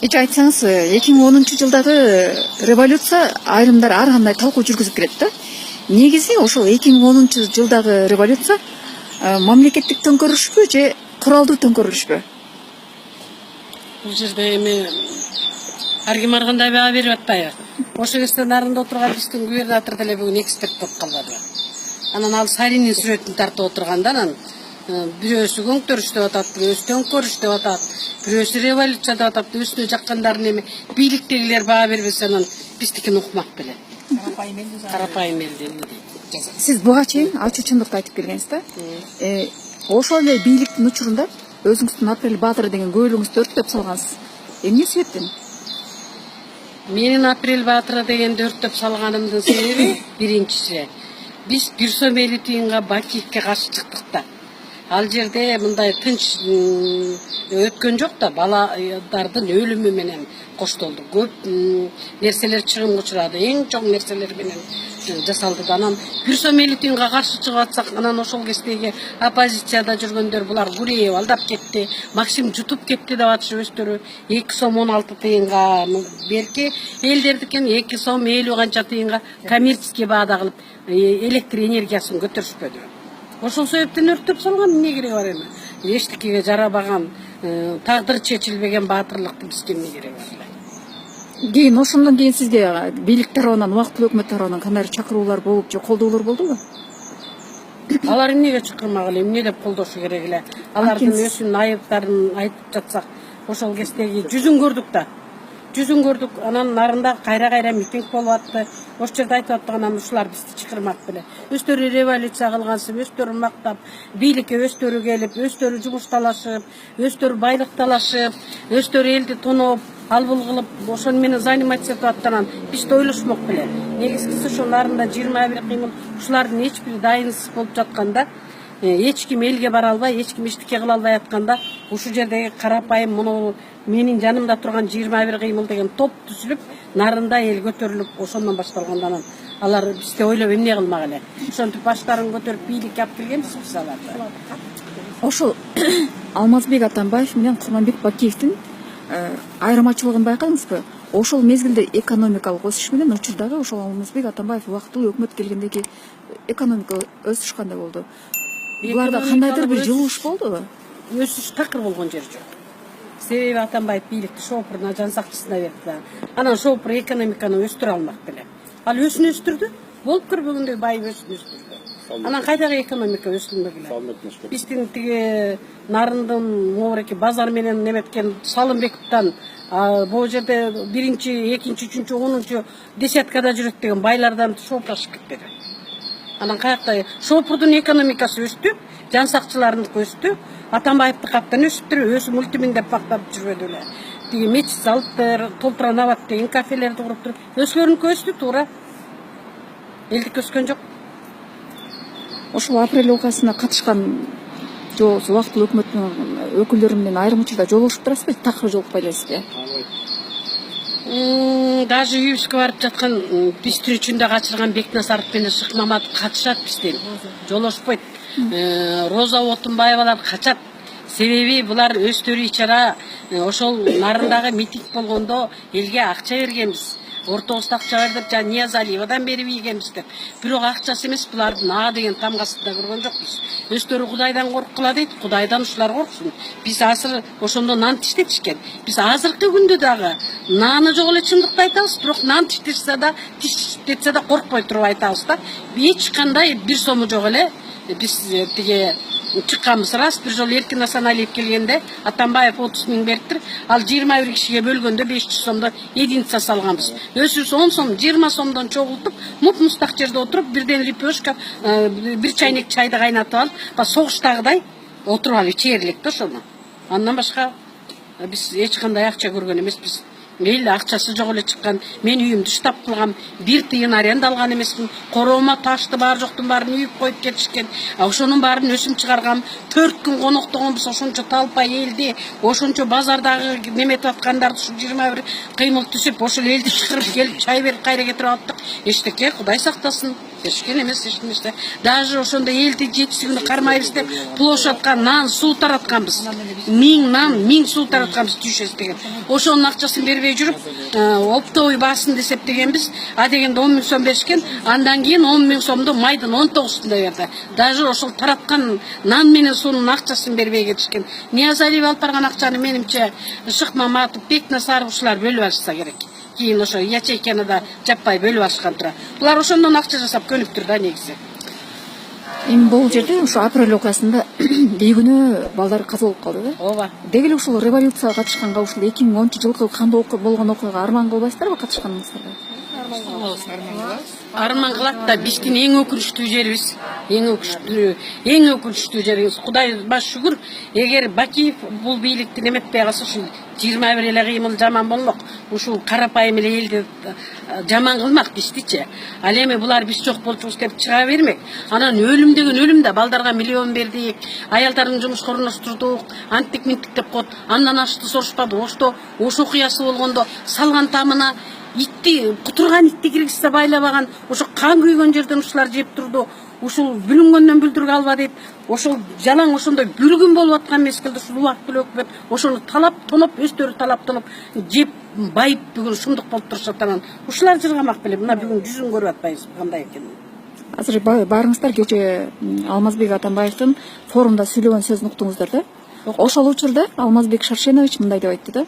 Эч айтсаңыз, 2010-жылдагы революция айрымдар ар кандай талкуу жүргүзүп келет да. Негизи ошол 2010-жылдагы революция мамлекеттик төңкөрүшпү же куралдуу төңкөрүшпү? Бул жерде эми ар ким ар кандай баа берип атпайбы. Ошо кезде нарында отурган биздин губернатор деле бүгүн эксперт болуп калбадыбы. Анан ал Саринин сүрөтүн тартып отурганда анан бирөөсү көңтөрүш деп атат, бирөөсү төңкөрүш деп атат, бирөөсү революция деп атат, өзүнө жаккандарын эми бийликтегилер баа бербесе анан биздикин укмак беле. Карапайым элди жазат. Сиз буга чейин ачуу чындыкты айтып келгенсиз да. Ошол эле бийликтин учурунда өзүңүздүн Апрель Баатыры деген көйлөгүңүздү өрттөп салгансыз. Эмне себептен? Менин Апрель Баатыры дегенди өрттөп салганымдын себеби биринчиси, биз бир сом 50 тыйынга Бакиевке каршы чыктык да. Ал жерде мындай тынч өткөн жок да, баладардын өлүмү менен коштолду. Көп нерселер чыгымга учурады, эң чоң нерселер менен жасалды да. Анан бир сом 50 тыйынга каршы чыгып атсак, анан ошол кездеги оппозицияда жүргөндөр булар Гуреев алдап кетти, Максим жутуп кетти деп атышып өздөрү 2 сом 16 тыйынга берки, элдердикин 2 сом 50 канча тыйынга коммерческий баада кылып электр энергиясын көтөрүшпөдү. Ошол себептен өрттөп салган эмне кереги бар эми? Эчтекеге жарабаган, тагдыр чечилбеген баатырлыкты бизге эмне кереги бар эле? Кийин ошондон кийин сизге бийлик тарабынан, убактылуу өкмөт тарабынан кандай чакыруулар болуп же колдоолор болдубу? Алар эмнеге чакырмак эле, эмне деп колдошу керек эле? Алардын өзүнүн айыптарын айтып жатсак, ошол кездеги жүзүн көрдүк да. Жүзүн көрдүк, анан нарында кайра митинг болуп атты. Ошол жерде айтып аткан ушулар бизди чакырмак беле. Өздөрү революция кылгансып, өздөрү мактап, бийликке өздөрү келип, өздөрү жумуш талашып, өздөрү байлык талашып, өздөрү элди тоноп, албул кылып, ошону менен заниматься этип атканан бизди ойлошмок беле. Негизгиси ошо нарында 21 кыймыл ушулардын эч бири дайынсыз болуп жатканда, эч ким элге бара албай, эч ким эчтеке кыла албай атканда, ушул жердеги карапайым муну менин жанымда турган 21 кыймыл деген топ түзүлүп, нарында эл көтөрүлүп, ошондон башталганда анан алар бизди ойлоп эмне кылмак эле. Ошентип баштарын көтөрүп бийликке алып келгенбиз биз аларды. Ошол Алмазбек Атамбаев менен Курманбек Бакиевдин айырмачылыгын байкадыңызбы? Ошол мезгилде экономикалык өсүш менен учурдагы ошол Алмазбек Атамбаев убактылуу өкмөт келгендеги экономика өсүш кандай болду? Буларда кандайдыр бир жылууш болдубу? Өсүш такыр болгон жери жок. Себеби Атамбаев бийликти шопуруна, жан сакчысына берди. Анан шопур экономиканы өстүрө алмак беле. Ал өсүн өстүрдү, болуп көрбөгөндөй байып өсүн өстүрдү. Анан кайдагы экономика өсүлмөгүлө. Биздин тиги нарындын моореки базар менен неметкен Салымбековдон бул жерде 1-чи, 2-чи, 3-чү, 10-чу десяткада жүрөт деген байлардан шопур ашып кетпеди. Анан каякта шопурдун экономикасы өстү, жан сакчыларындыкы өстү, Атамбаевдики каптан өсүптүр, өзү мультиминдеп бактап жүрбөдү эле. Тиги мечит салыптыр, Толтуранабад деген кафелерди куруптур, өзгөрүнүкү өстү туура. Элдик өскөн жок. Ошол апрель окуясына катышкан же убактылуу өкмөттүн өкүлдөрү менен айрым учурда жолугушуп турасызбы, такыр жолукпай элесизби? Даже үйүбүзгө барып жаткан биз түнүчүндө качырган Бекназаров менен Шык Маматов катышат бизден. Жолошпойт. Роза Отунбаевалар качат. Себеби булар өздөрү ичара ошол нарындагы митинг болгондо элге акча бергенбиз. Ортобузда акча бердик, жана Ниязалиевадан берип ийгенбиз деп. Бирок акчасы эмес, булардын деген тамгасында көргөн жокпуз. Өздөрү Кудайдан корккула дейт, Кудайдан ушулар корксун. Биз азыр ошондо нан тиштетишкен. Биз азыркы күндө дагы наны жок эле чындыкты айтабыз, бирок нан тиштетсе да коркпой туруп айтабыз да. Эч кандай бир сому жок эле. Биз тиги чыкканбыз рас, бир жолу Эркин Асаналиев келгенде Атамбаев 30 миң бериптир, ал 21 кишиге бөлгөндө 500 сомдо единица салганбыз. Өзүбүз 10 сом, 20 сомдон чогултуп, муп-мустак жерде отуруп, бирден лепешка, бир чайнек чайды кайнатып алып, согуштагыдай отуруп алып ичерлик да ошону. Андан башка биз эч кандай акча көргөн эмеспиз. Эл акчасы жок эле чыккан. Мен үйүмдү штаб кылгам, 1 тыйын аренда алган эмесмин. Короома ташты бар жоктун баарын үйүп коюп кетишкен. Ошонун баарын өсүм чыгаргам. 4 күн коноктогонбуз, ошончо талпа элди, ошончо базардагы неметип аткандарды ушу 21 кыймыл түзүп, ошол элди чакырып келип чай берип кайра кетирип аттык. Эчтеке, Кудай сактасын. беришкен эмес эч нерсе. Даже ошондо элдин жетишсиңди кармайбыз деп площадка нан, суу таратканбыз. 1000 нан, 1000 суу таратканбыз түйшөс деген. Ошонун акчасын бербей жүрүп, оптовый баасында эсептегенбиз. А дегенде 10 000 сом беришкен, андан кийин 10 000 сомду майдын 19-сунда берди. Даже ошол тараткан нан менен суунун акчасын бербей кетишкен. Ниязалиев алып барган акчаны менимче Шыкмаматов, Бекнасаров ушулар бөлүп алышса керек. Кийин ошо ячейканы да жаппай бөлүп алышкан тура. Булар ошондон акча жасап көнүптүр да негизи. Эми бул жерде ошо апрель окуясында бейгүнөө балдар каза болуп калды да. Ооба. Дегеле ушул революцияга катышканга ушул 2010-жылкы кандай болгон окуяга арман кылбайсыздарбы катышканыңыздарга? Арман кылат да биздин эң өкүнүчтүү жерибиз. Эң өкүнүчтүү жерибиз. Кудайга шүгүр, эгер Бакиев бул бийликти эметпей калса ушул 21 эле кыймыл жаман болмок. Ушул карапайым эле элди жаман кылмак биздичи. Ал эми булар биз жок болчубуз деп чыга бермек. Анан өлүм деген өлүм да, балдарга миллион бердик, аялдардын жумушка орноштурдук, антик минтик деп коет. Андан ашты сорушпады. Ошо окуясы болгондо салган тамына итти, кутурган итти киргизсе байлабаган, ошо кан күйгөн жерден ушулар жеп турду. Ушул бүлүнгөндөн бүлдүргө алба деп, ошол жалаң ошондой бүргүн болуп аткан мезгилде ушул убактылуу өкмөт ошону талап тоноп, өздөрү талап тоноп жеп байып бүгүн шундук болуп турушат. Анан ушулар жыргамак беле, мына бүгүн жүзүн көрүп атпайбыз кандай экенин. Азыр барыңыздар кече Алмазбек Атамбаевдин форумда сүйлөгөн сөзүн уктуңуздар да. Ошол учурда Алмазбек Шаршенович мындай деп айтты да.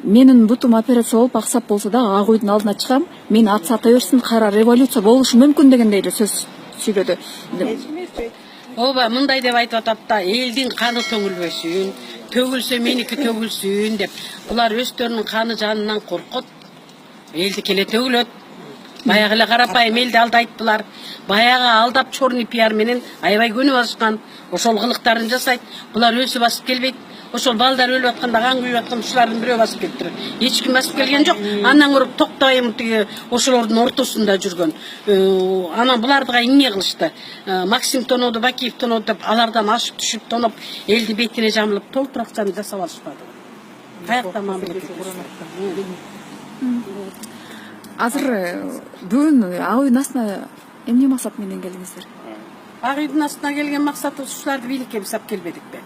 Менин бутум операция болуп аксап болсо да ак үйдүн алдына чыгам, мени атса ата берсин, кайра революция болушу мүмкүн дегендей эле сөз сүйлөдү. Ооба, мындай деп айтып атат да, элдин каны төгүлбөсүн, төгүлсө меники төгүлсүн деп. Булар өздөрүнүн каны жанынан коркот. Элдики эле төгүлөт. Баягы эле карапайым элди алдайт булар. Баягы алдап чорный пиар менен аябай көнүп алышкан. Ошол кылыктарын жасайт. Булар өзү басып келбейт. Ошол балдар өлүп атканда, кан күйүп атканда ушулардын бирөө басып келиптир. Эч ким басып келген жок. Андан көрүп токтойм тиги ошолордун ортосунда жүргөн. Анан булардыга эмне кылышты? Максим тоноду, Бакиев тоноду деп алардан ашып түшүп тоноп, элди бетине жамылып толтур акчаны жасап алышпады. Каяктан мамиле Азыр бүгүн ак үйдүн астына эмне максат менен келдиңиздер? Ак үйдүн астына келген максатыбыз ушуларды бийликке бисап келбедикпи?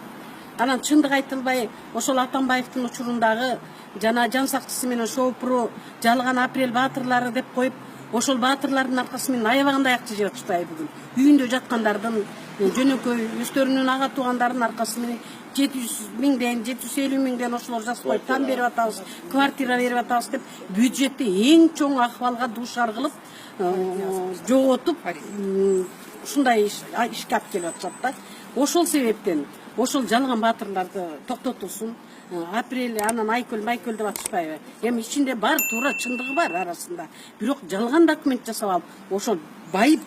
Анан чындык айтылбай, ошол Атамбаевдин учурундагы жана жан сакчысы менен шоопуру жалган апрель баатырлары деп коюп, ошол баатырлардын аркасы менен аябагандай акча жеп атышпайбы бүгүн. Үйүндө жаткандардын жөнөкөй өздөрүнүн ага туугандарынын аркасы менен 700 миңден, 750 миңден ошолор жазып коюп, там берип атабыз, квартира берип атабыз деп бюджетти эң чоң акыбалга дуушар кылып, жоготуп, ушундай ишке алып келип атышат да. Ошол себептен ошол жалган баатырларды токтотулсун. Апрель анан Айкөл деп атышпайбы? Эми ичинде бар туура чындыгы бар арасында. Бирок жалган документ жасап алып, ошол байып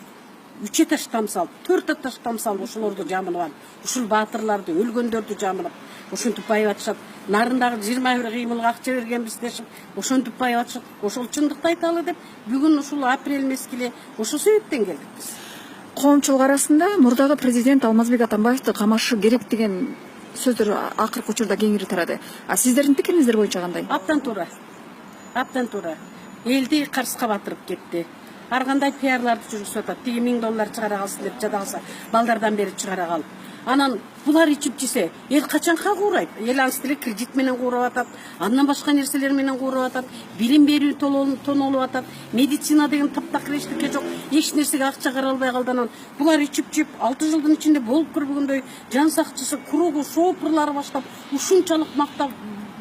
3 этаж тамсалып, 4 этаж тамсалып ошолорду жамылып алып, ушул баатырларды өлгөндөрдү жамылып, ошентип байып атышат. Нарындагы 21 кыймылга акча бергенбиз дешип, ошентип байып атышат. Ошол чындыкты айталы деп бүгүн ушул апрель мезгили ошол себептен келдик биз. Коомчулук арасында мурдагы президент Алмазбек Атамбаевди камашы керек деген сөздөр акыркы учурда кеңири тарады. А сиздердин пикириңиздер боюнча кандай? Аптан туура. Элди карсыга батырып кетти. Ар кандай пиарларды жүргүзүп атат. Тиги $1000 чыгара калсын деп жада калса, балдардан бери чыгара калып. Анан булар ичип жесе, эл качанга куурайт? Эл анстиле кредит менен кууруп атат, андан башка нерселер менен кууруп атат, билим берүү тонолуп атат, медицина деген таптакыр эчтеке жок, эч нерсеге акча каралбай калды. Анан булар ичип 6 жылдын ичинде болуп көрбөгөндөй жан сакчысы, кругу, шоопурлары баштап, ушунчалык мактап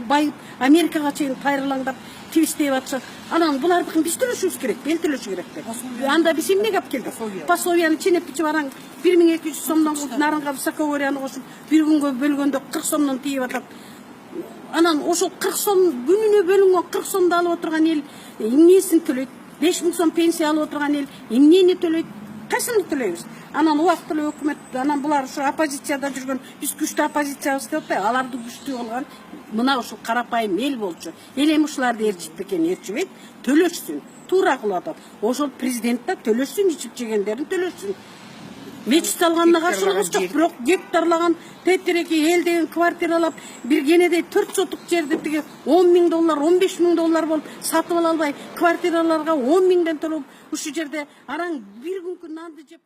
байып, Америкага чейин тайрылаңдап твистеп атышат. Анан булардыкын биз төлөшүбүз керек, эл төлөшү керек деп. Анда биз эмнеге алып келдик? Пособияны ченеп бичип бараң 1200 сомдон нарынга высоковарияны кошуп, бир күнгө бөлгөндө 40 сомдон тийип атат. Анан ошол 40 сом күнүнө бөлүнгөн 40 сомду алып отурган эл эмнесин төлөйт? 5000 сом пенсия алып отурган эл эмнени төлөйт? Кайсыны төлөйбүз? Анан убактылуу өкмөт, анан булар ушу оппозицияда жүргөн, биз күчтүү оппозициябыз деп атпайбы? Аларды күчтүү кылган мына ушул карапайым эл болчу. Эл эми ушуларды ээрчит бекен, ээрчибейт, төлөшсүн, туура кылып атат. Ошол президент да төлөшсүн, ичип жегендерин төлөшсүн. мечит салганына каршылыгыбыз жок, бирок гектарлаган тетиреки эл деген квартиралап бир кенедей 4 сотук жерди тиги 10 000 доллар, 15 000 доллар болуп сатып ала албай, квартираларга 10 000ден төлөп ушу жерде араң бир күнкү нанды жеп